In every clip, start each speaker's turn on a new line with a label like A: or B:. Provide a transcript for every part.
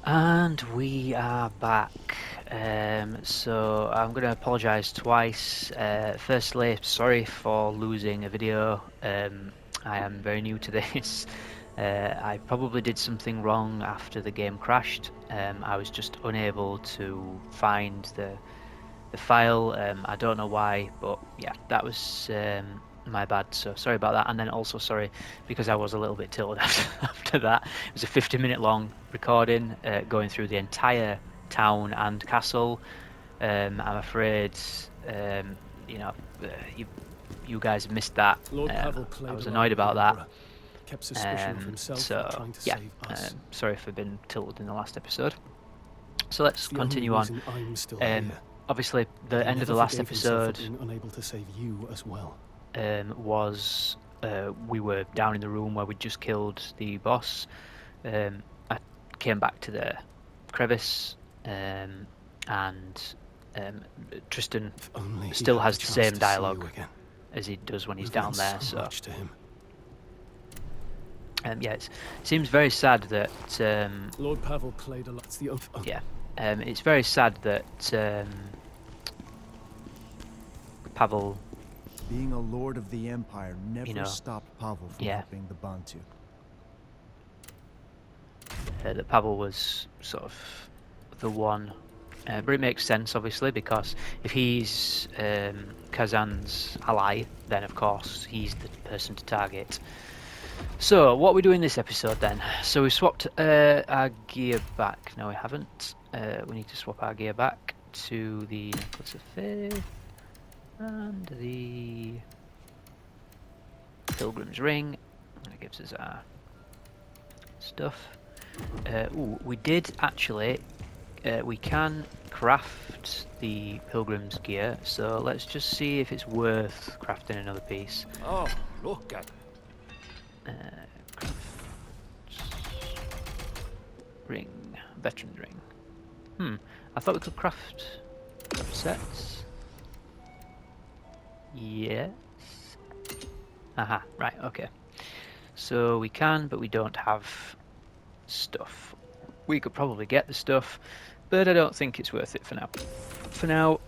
A: And we are back. So I'm going to apologise twice. Firstly, sorry for losing a video. I am very new to this. I probably did something wrong after the game crashed. I was just unable to find the file. I don't know why, but yeah, that was my bad. So sorry about that. And then also sorry because I was a little bit tilted after that. It was a 50-minute long recording going through the entire town and castle. I'm afraid you know you guys have missed that.
B: Lord Pavel
A: I
B: played
A: was
B: along
A: annoyed
B: with the
A: about that.
B: Emperor, kept suspicion of himself while
A: So
B: trying to
A: yeah,
B: save us.
A: sorry for being tilted in the last episode. So let's
B: It's the only
A: continue on.
B: reason I'm still here.
A: Obviously, the
B: He
A: end of
B: never
A: the last
B: forgave himself for
A: episode
B: being unable to save you as well.
A: was we were down in the room where we just killed the boss. I came back to the crevice, and Tristan
B: If only he
A: still
B: had
A: has
B: the
A: the
B: chance
A: same
B: to see you
A: dialogue
B: again.
A: as he does when he's
B: We've
A: down
B: meant
A: there.
B: so
A: So
B: much to him.
A: yeah, it seems very sad that
B: Lord Pavel played along. It's the
A: yeah, it's very sad that Pavel.
C: Being a lord of the Empire never stopped Pavel from
A: yeah,
C: helping the Bantu.
A: that Pavel was sort of the one. But it makes sense, obviously, because if he's Khazan's ally, then of course he's the person to target. So, what we do in this episode then? So we swapped our gear back. No, we haven't. We need to swap our gear back to the Necklace of Faith and the Pilgrim's Ring. That gives us our stuff. Ooh, we did actually. We can craft the Pilgrim's gear, so let's just see if it's worth crafting another piece.
D: Oh, look at
A: Ring, Veteran's Ring. I thought we could craft sets. Yes. Aha, right, okay. So we can, but we don't have stuff. We could probably get the stuff, but I don't think it's worth it for now. For now,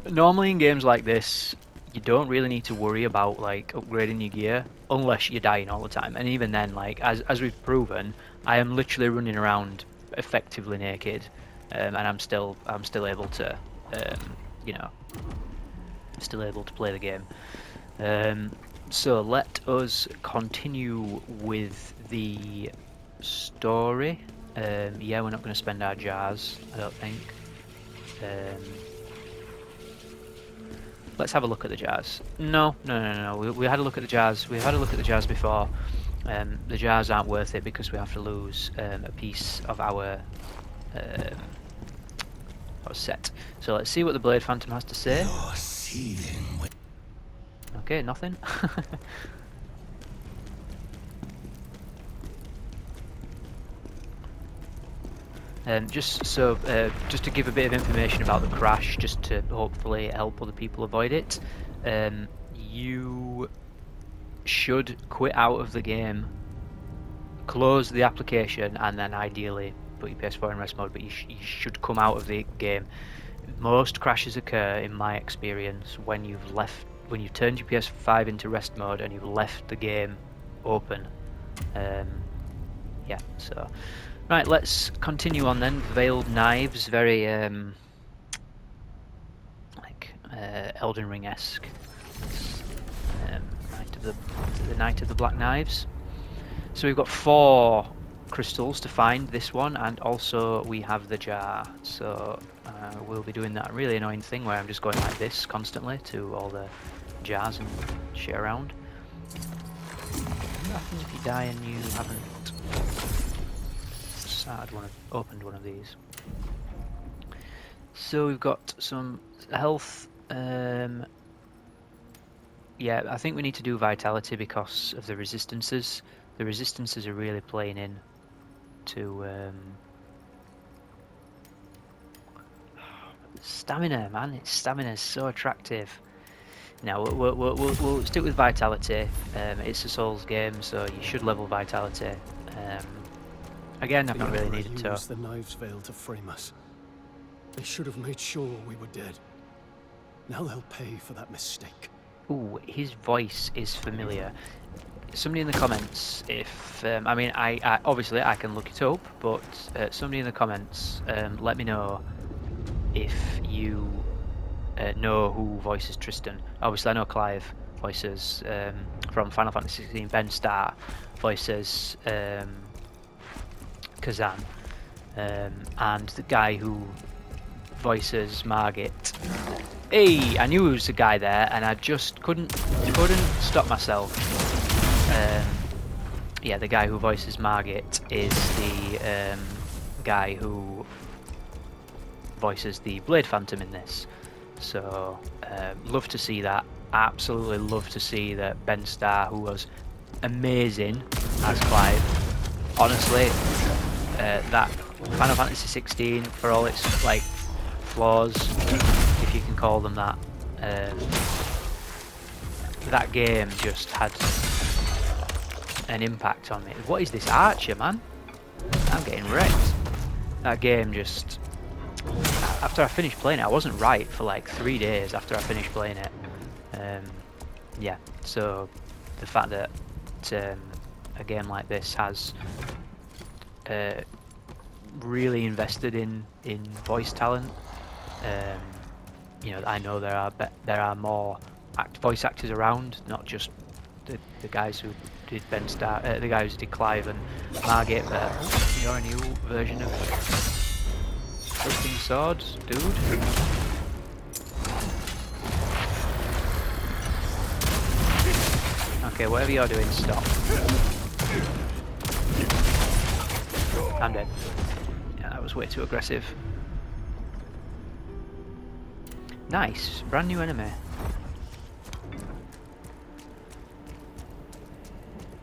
A: normally in games like this, you don't really need to worry about like upgrading your gear unless you're dying all the time. And even then, like as we've proven, I am literally running around effectively naked, and I'm still able to, you know, still able to play the game. So let us continue with the story. Yeah, we're not going to spend our jars, I don't think. Let's have a look at the jars. No. We had a look at the jars. We've had a look at the jars before. The jars aren't worth it because we have to lose a piece of our set. So let's see what the Blade Phantom has to say.
D: You're seething with...
A: Okay, nothing. Just to give a bit of information about the crash, just to hopefully help other people avoid it, you should quit out of the game, close the application, and then ideally put your PS4 in rest mode, but you should come out of the game. Most crashes occur, in my experience, when you've turned your PS5 into rest mode and you've left the game open. Yeah, so... Right, let's continue on then. Veiled Knives, very like Elden Ring-esque. The Knight of the Black Knives. So we've got 4 crystals to find, this one, and also we have the jar. So we'll be doing that really annoying thing where I'm just going like this constantly to all the jars and shit around. What happens if you die and you haven't opened one of these? So we've got some health. Yeah, I think we need to do vitality because of the resistances. The resistances are really playing in to stamina, man. Stamina is so attractive. Now we'll stick with vitality. It's a Souls game, so you should level vitality. Again, I've
B: The
A: not really
B: Emperor
A: needed to.
B: used the Nightsveil to frame us. They should have made sure we were dead. Now they'll pay for that mistake.
A: Ooh, his voice is familiar. Somebody in the comments, if I mean, I obviously I can look it up, but somebody in the comments, let me know if you know who voices Tristan. Obviously, I know Clive voices from Final Fantasy XVI. Ben Starr voices Khazan, and the guy who voices Margit. Hey, I knew there was a guy there, and I just couldn't stop myself. Yeah, the guy who voices Margit is the guy who voices the Blade Phantom in this. So, love to see that. Absolutely love to see that Ben Starr, who was amazing as Clive. Honestly, that Final Fantasy 16, for all its like flaws, if you can call them that, that game just had an impact on me. What is this Archer, man? I'm getting wrecked. That game just... After I finished playing it, I wasn't right for like 3 days after I finished playing it. Yeah, so the fact that a game like this has really invested in voice talent. You know, I know there are more voice actors around, not just the guys who did Ben Starr, the guys who did Clive and Margit. But you're a new version of Twisting Swords, dude. Okay, whatever you're doing, stop. I'm dead. Yeah, that was way too aggressive. Nice, brand new enemy.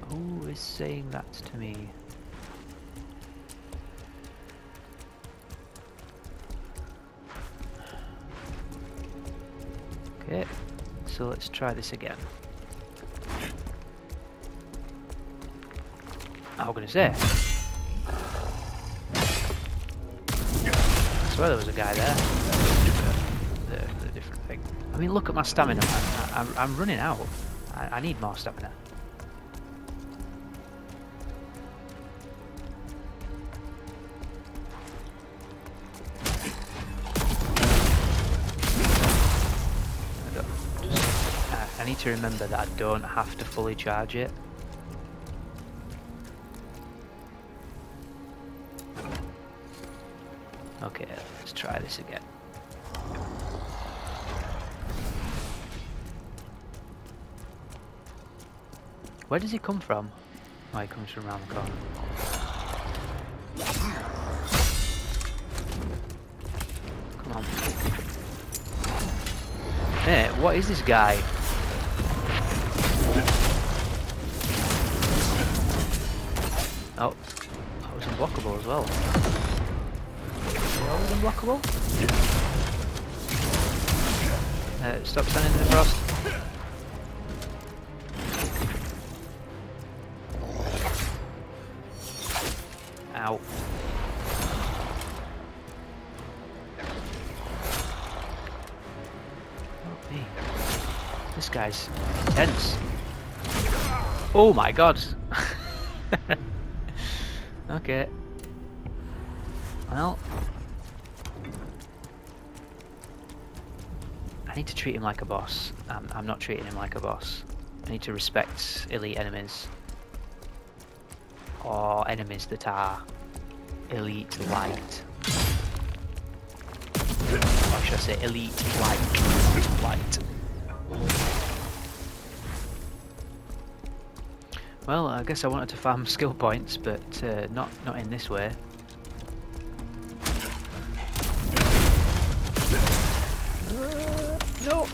A: Who is saying that to me? Okay, so let's try this again. I was going to say. I swear there was a guy there. The different thing. I mean, look at my stamina, man. I'm running out. I need more stamina. I need to remember that I don't have to fully charge it. Okay, let's try this again. Where does he come from? Oh, he comes from around the corner. Come on. Hey, what is this guy? Oh, that was unblockable as well. That was unblockable? Stop standing in the frost. Ow. Oh, me. This guy's intense. Oh my god. Okay. Well, I need to treat him like a boss. I'm not treating him like a boss. I need to respect elite enemies. Or enemies that are elite light. Or should I say elite light? Well, I guess I wanted to farm skill points, but not in this way. No!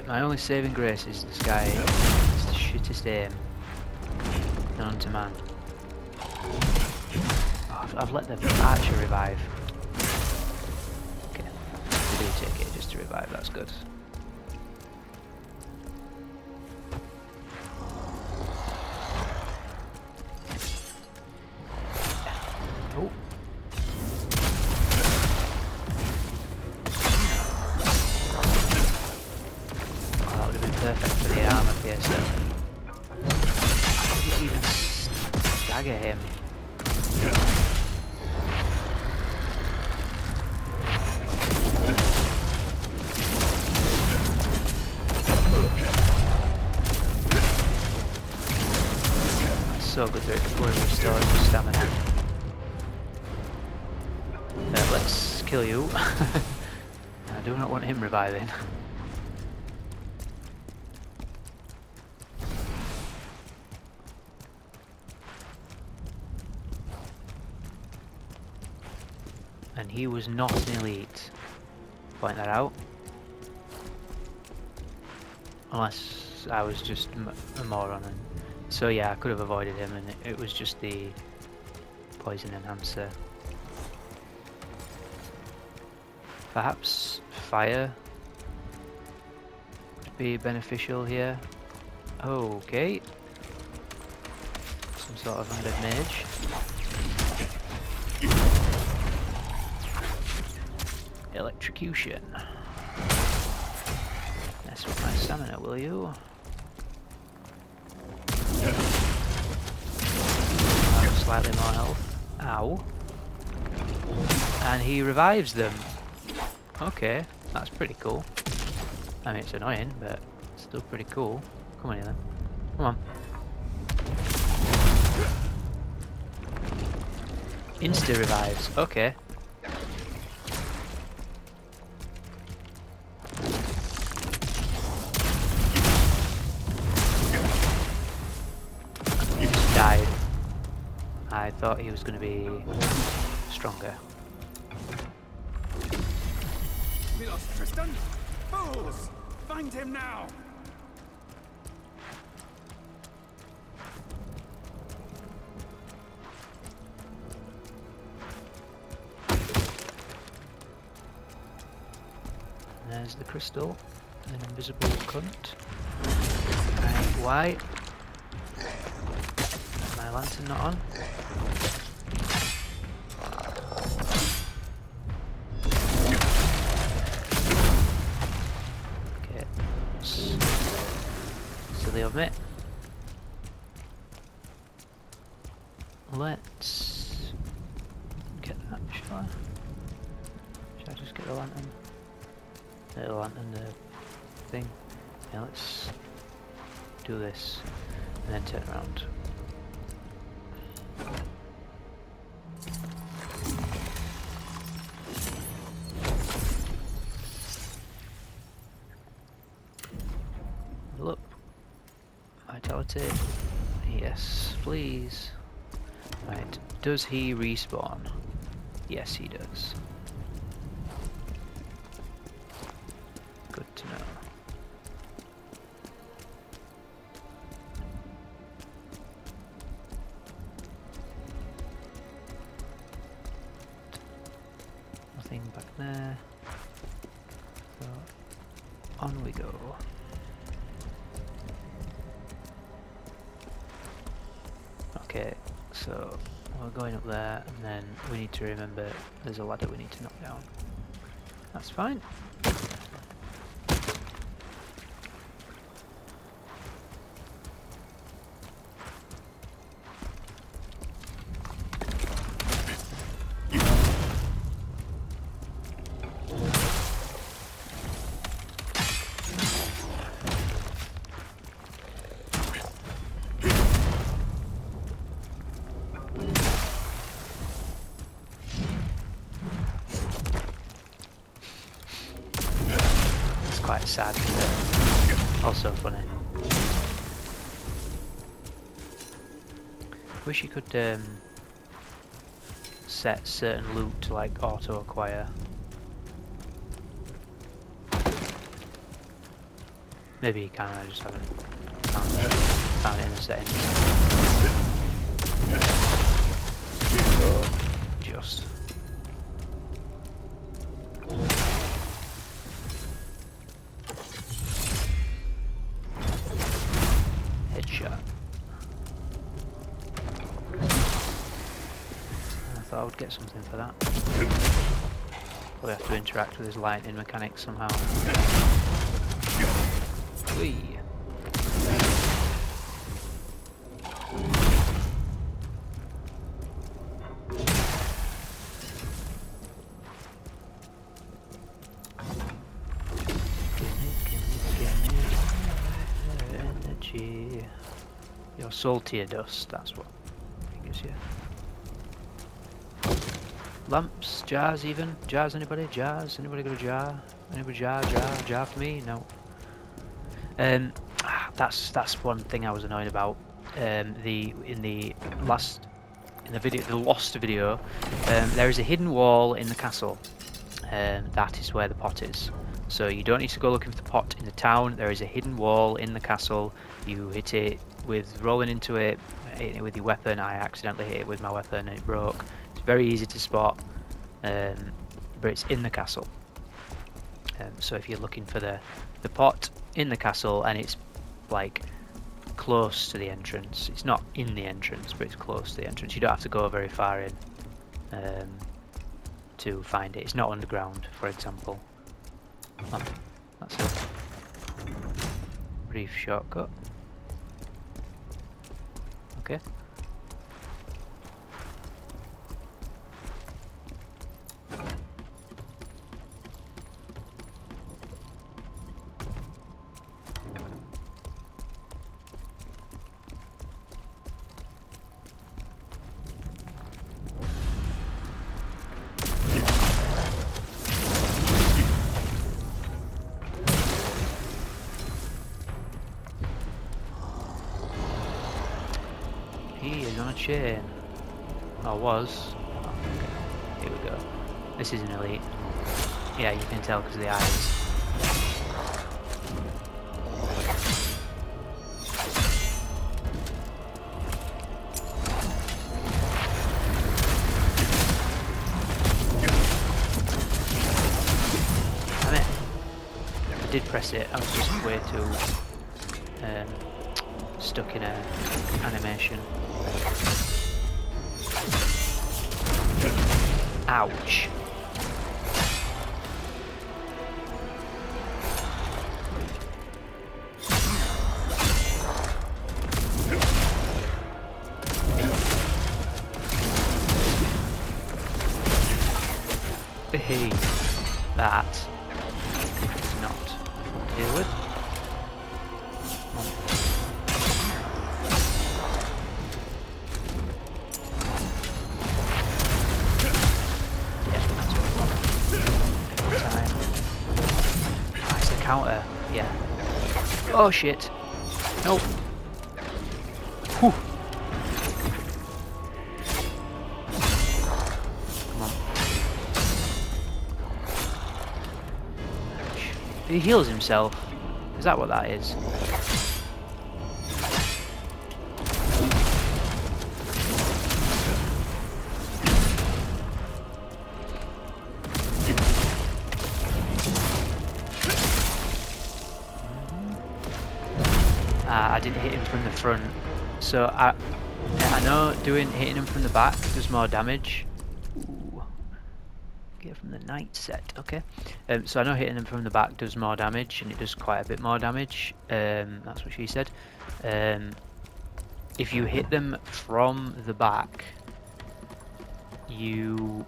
A: My only saving grace is this guy. It's the shittest aim known to man. Oh, I've let the archer revive. Okay, they do take it just to revive, that's good. Oh. Oh, that would have been perfect for the armor piercer. Did he even stagger him? So good that it fully restores his stamina. Let's kill you. I do not want him reviving. And he was not an elite. Point that out. Unless I was just a moron. And so yeah, I could have avoided him, and it was just the poison enhancer. Perhaps fire would be beneficial here. Okay. Some sort of undead mage. Electrocution. Mess with my stamina, will you? Slightly more health. Ow. And he revives them. Okay, that's pretty cool. I mean, it's annoying, but still pretty cool. Come on, then. Come on. Insta revives. Okay. He just died. I thought he was going to be stronger.
B: We lost Tristan? Fools! Find him now!
A: There's the crystal. An invisible cunt. Right, why? My lantern not on? Okay. Silly of me. Let's get that, shall I? Should I just get the lantern? The lantern, the thing. Yeah, let's do this and then turn around. Look, vitality. Yes, please. Right, does he respawn? Yes, he does. Good to know. Nothing back there. So on we go. Okay, so we're going up there, and then we need to remember there's a ladder we need to knock down. That's fine. Quite sad, but also funny. Wish you could set certain loot to like auto acquire. Maybe you can, I just haven't found it in the settings. Just. thought I would get something for that. Probably have to interact with his lightning mechanics somehow. Whee! Energy. Your saltier dust, that's what gives you. Lamps, jars even? Jars, anybody? Jars? Anybody got a jar? Anybody jar for me? No. That's one thing I was annoyed about. In the lost video, there is a hidden wall in the castle. That is where the pot is. So you don't need to go looking for the pot in the town. There is a hidden wall in the castle. You hit it with rolling into it, hitting it with your weapon. I accidentally hit it with my weapon and it broke. It's very easy to spot, but it's in the castle. So if you're looking for the pot in the castle, and it's like close to the entrance, it's not in the entrance, but it's close to the entrance. You don't have to go very far in to find it. It's not underground, for example. Oh, that's a brief shortcut. Okay. He is on a chain. Or was. Oh, okay. Here we go. This is an elite. Yeah, you can tell because of the eyes. Damn it. I did press it. I was just way too stuck in a animation. Ouch. Hey, that is not to deal with. Counter, yeah. Oh shit. Nope. Whew. Come on. He heals himself. Is that what that is? I didn't hit him from the front, so I know hitting him from the back does more damage. Ooh. Get from the night set, okay. So I know hitting him from the back does more damage, and it does quite a bit more damage. That's what she said. If you hit them from the back, you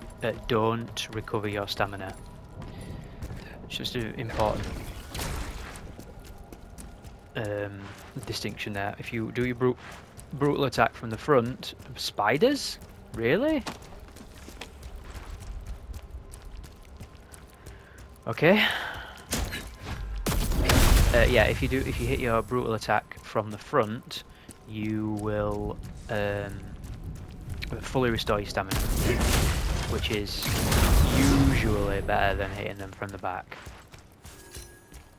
A: don't recover your stamina. It's just important. Distinction there. If you do your brutal attack from the front, spiders? Really? Okay. Yeah, if you hit your brutal attack from the front, you will fully restore your stamina, which is usually better than hitting them from the back,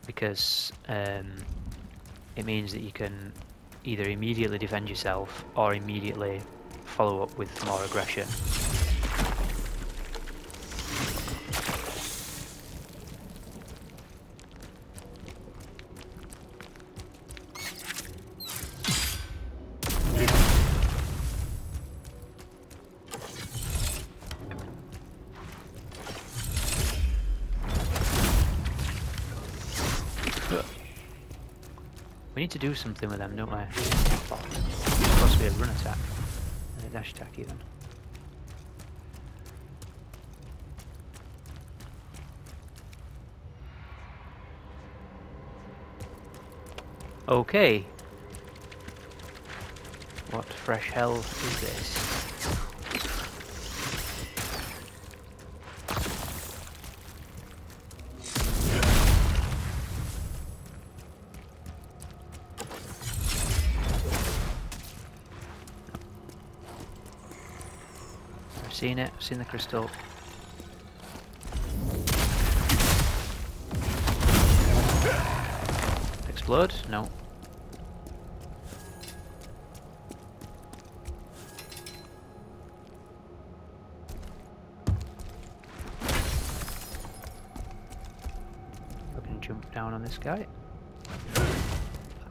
A: because it means that you can either immediately defend yourself or immediately follow up with more aggression. We need to do something with them, don't we? It's supposed to be a run attack. And a dash attack even. Okay. What fresh hell is this? I've seen it, I've seen the crystal. Explode? No. I can jump down on this guy.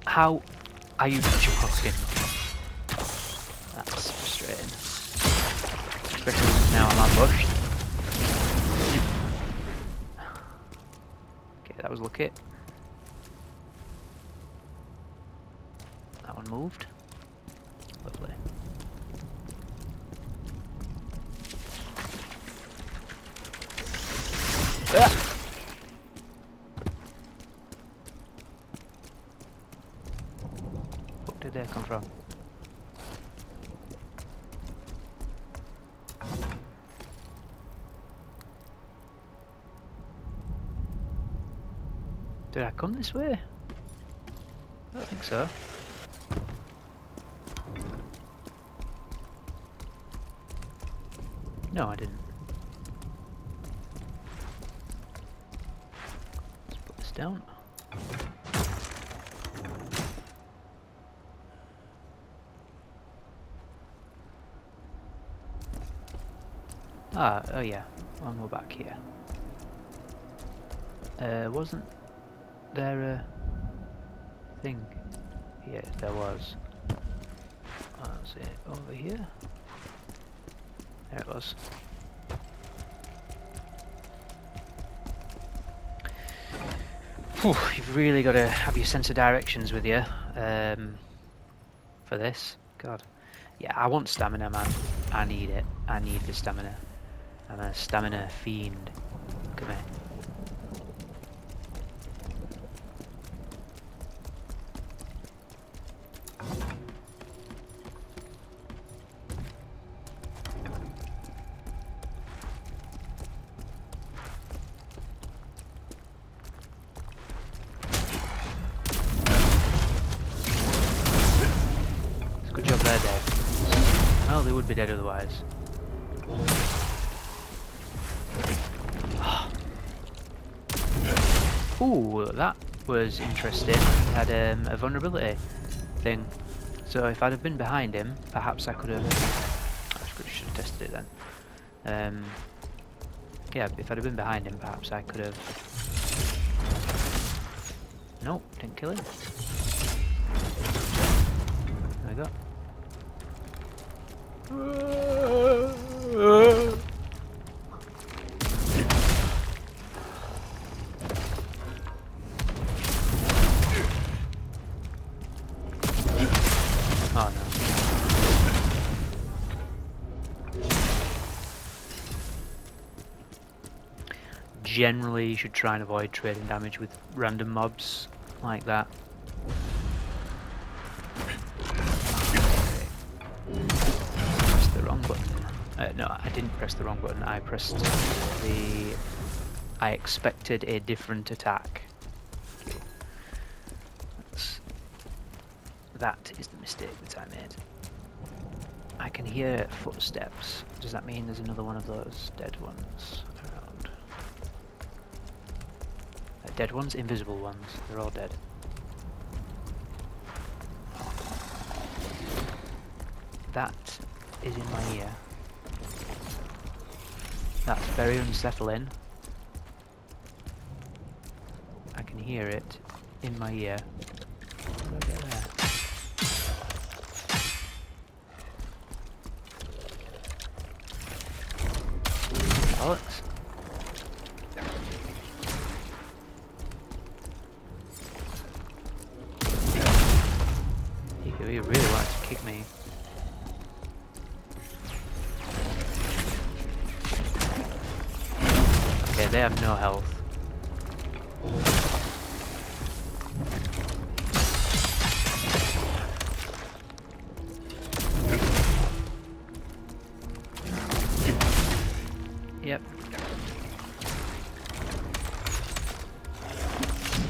A: How are you joking? That's frustrating. Especially now I'm ambushed. Okay, that was lucky. That one moved. Lovely. Ah! Where did they come from? Did I come this way? I don't think so. No, I didn't. Let's put this down. Ah, oh yeah, one more back here. Wasn't there a thing? Yes, there was. Oh, that's it. Over here? There it was. Whew, you've really got to have your sense of directions with you for this. God. Yeah, I want stamina, man. I need it. I need the stamina. I'm a stamina fiend. Come here. Good job there, Dave. Well, they would be dead otherwise. Ooh, that was interesting. He had a vulnerability thing. So if I'd have been behind him, perhaps I could have... I should have tested it then. Yeah, if I'd have been behind him, perhaps I could have... Nope, didn't kill him. There we go. Oh no. Generally, you should try and avoid trading damage with random mobs like that. Pressed the wrong button. No, I didn't press the wrong button. I pressed the... I expected a different attack. That is the mistake that I made. I can hear footsteps. Does that mean there's another one of those dead ones around? Dead ones? Invisible ones. They're all dead. That is in my ear. That's very unsettling. I can hear it in my ear. How do I get there? Alex? you really wanted to kick me. Okay, they have no health. Yep.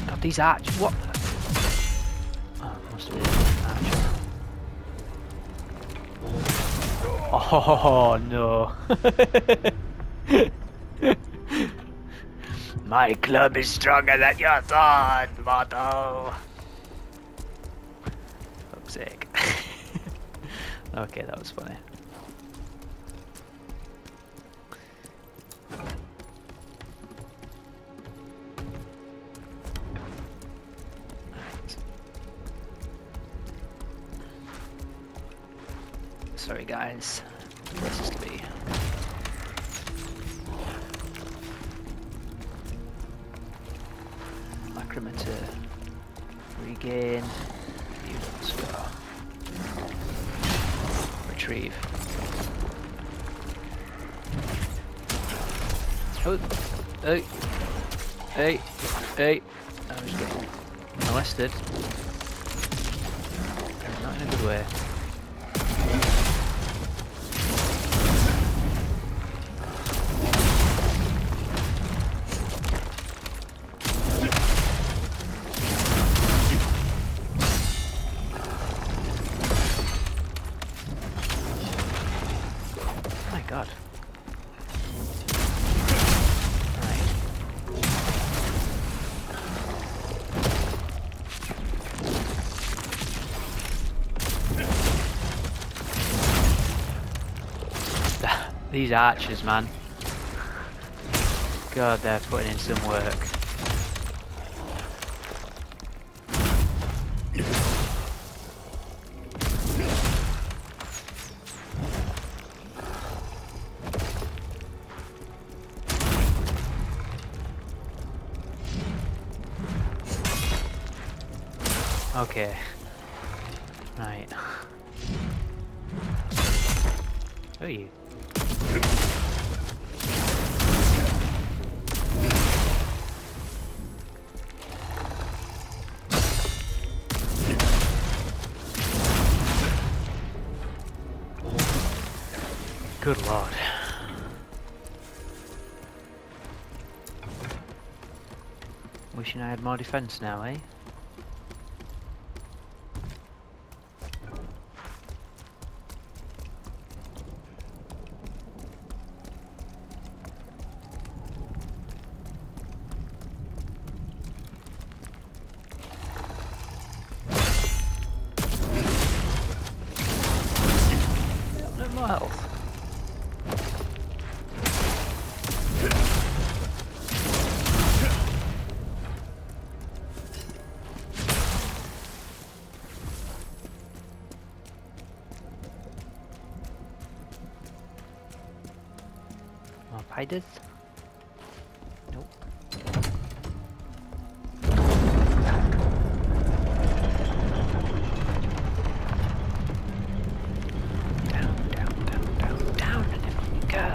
A: God, these archers. What? Oh, must have been an archer. Oh no. My club is stronger than your thought, Motto. Fuck's sake. Okay, that was funny. Sorry guys, places to be. Macrometer. Regain. Let's go. Retrieve. Oh, hey, hey, hey! I was getting molested. Not in a good way. God. Right. These archers, man. God, they're putting in some work. Okay. Right. Who are you? Good lord. Wishing I had more defense now, eh? No more health. More spiders? Nope. Down, and then we go.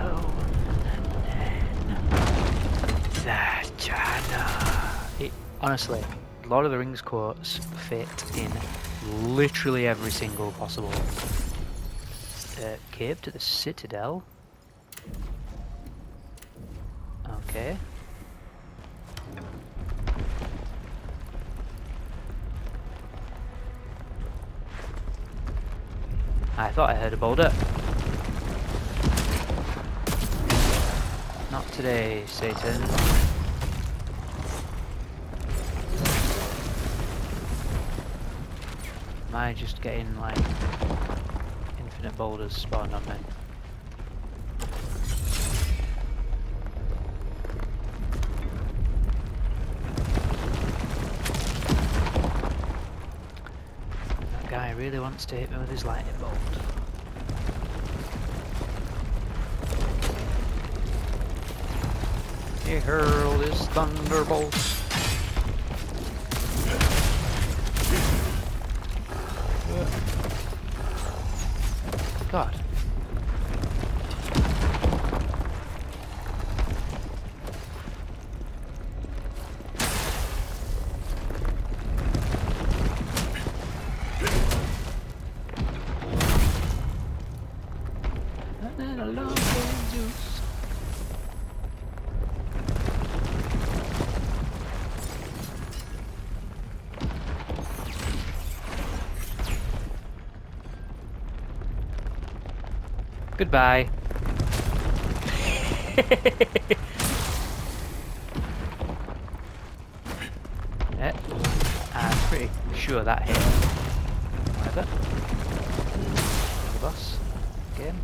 A: And then the honestly, Lord of the Rings quotes fit in literally every single possible cave to the Citadel. Okay. I thought I heard a boulder. Not today, Satan. Am I just getting like infinite boulders spawned on me? That guy really wants to hit me with his lightning bolt. He hurled his thunderbolts. God. And then along came Zeus. Goodbye. Yeah, I'm pretty sure that hit. Whatever. The boss. Game.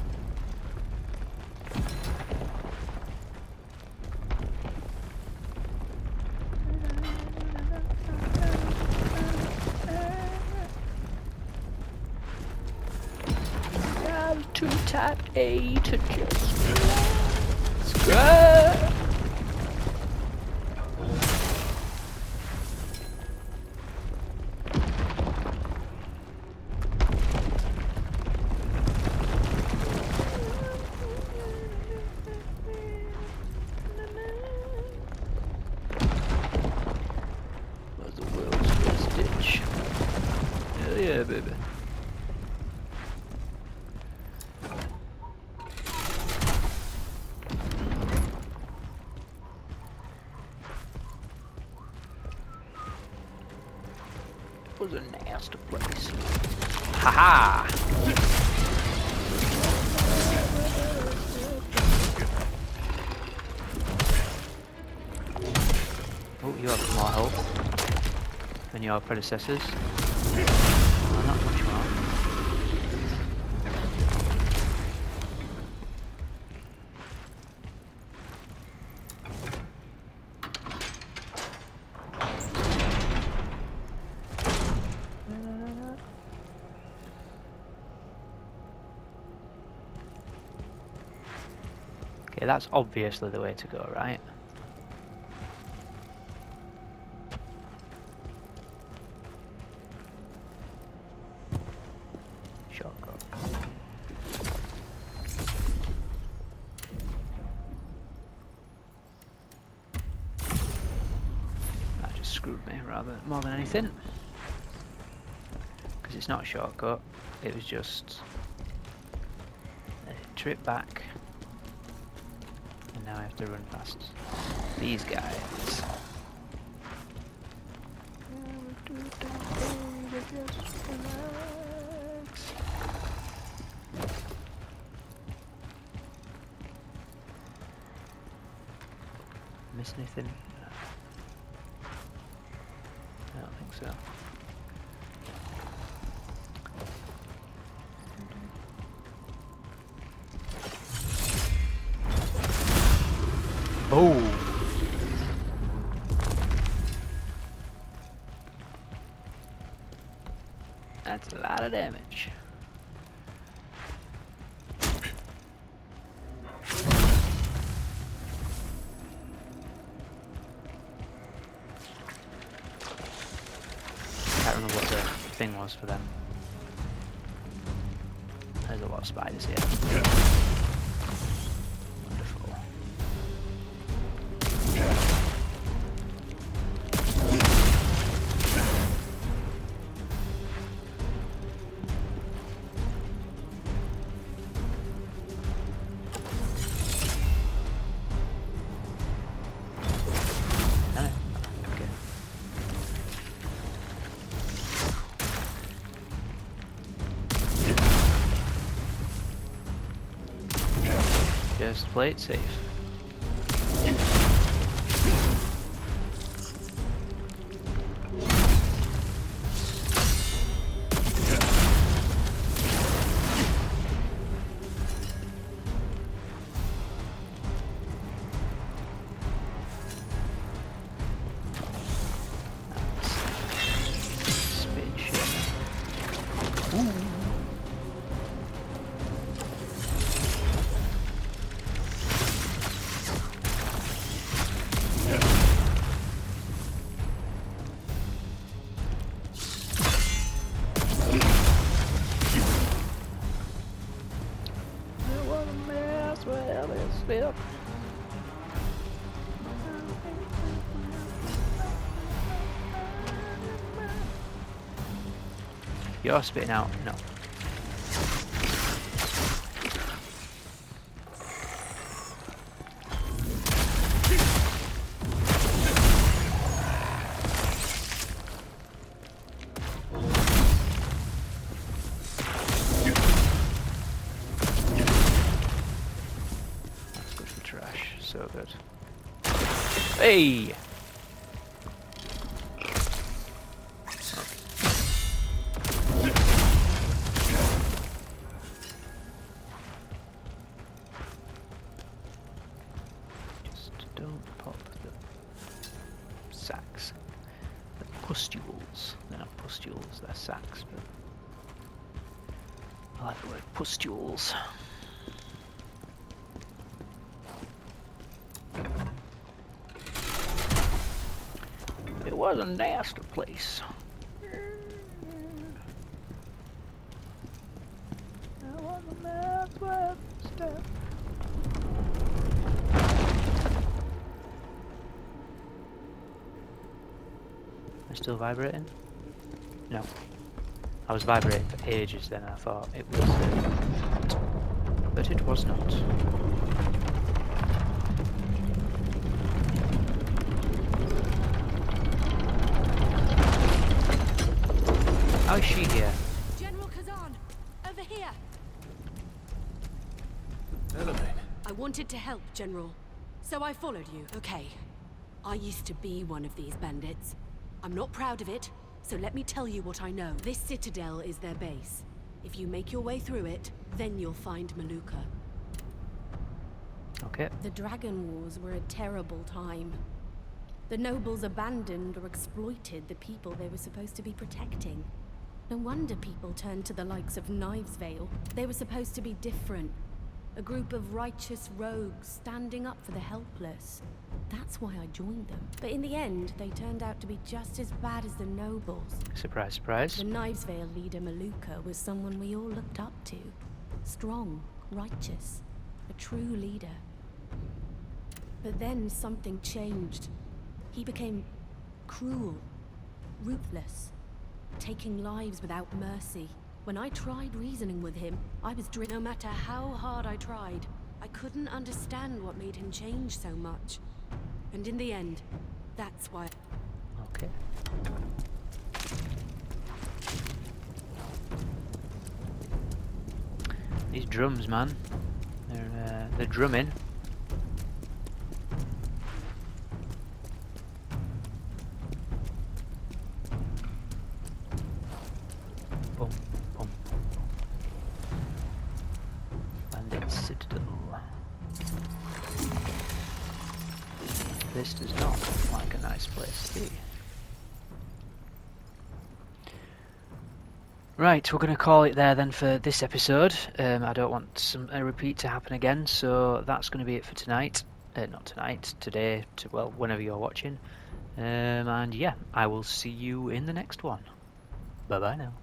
A: To tap A to just scrub. Was the world's first ditch. Hell yeah, baby. Was a nasty place. Haha! Oh, you have more health than your predecessors. Oh, not much more. Okay, that's obviously the way to go, right? Shortcut. That just screwed me rather more than anything. Because it's not a shortcut, it was just a trip back. And now I have to run past these guys. Miss anything? No. I don't think so. Oh! That's a lot of damage. Can't remember what the thing was for them. There's a lot of spiders here. Wonderful. Just play it safe. Nightsveil. You're spitting out. No. That's good for trash. So good. Hey! Don't pop the sacks. The pustules. They're not pustules, they're sacks, but I like the word pustules. It was a nasty place. It was a nasty step. Still vibrating? No. I was vibrating for ages then, I thought it was... but it was not. How is she here?
E: General Khazan, over here!
B: Element.
E: I wanted to help, General. So I followed you, okay. I used to be one of these bandits. I'm not proud of it, so let me tell you what I know. This citadel is their base. If you make your way through it, then you'll find Maluka.
A: Okay.
E: The Dragon Wars were a terrible time. The nobles abandoned or exploited the people they were supposed to be protecting. No wonder people turned to the likes of Nightsveil. They were supposed to be different. A group of righteous rogues standing up for the helpless. That's why I joined them. But in the end, they turned out to be just as bad as the nobles.
A: Surprise, surprise.
E: The Nightsveil leader Maluka was someone we all looked up to. Strong, righteous, a true leader. But then something changed. He became cruel, ruthless, taking lives without mercy. When I tried reasoning with him, I was driven. No matter how hard I tried, I couldn't understand what made him change so much. And in the end, that's why...
A: Okay. These drums, man. They're drumming. Boom, boom. Bandit Citadel. This does not look like a nice place to be. Right, we're going to call it there then for this episode. I don't want a repeat to happen again, so that's going to be it for tonight. Not tonight, today, well, whenever you're watching. And yeah, I will see you in the next one. Bye-bye now.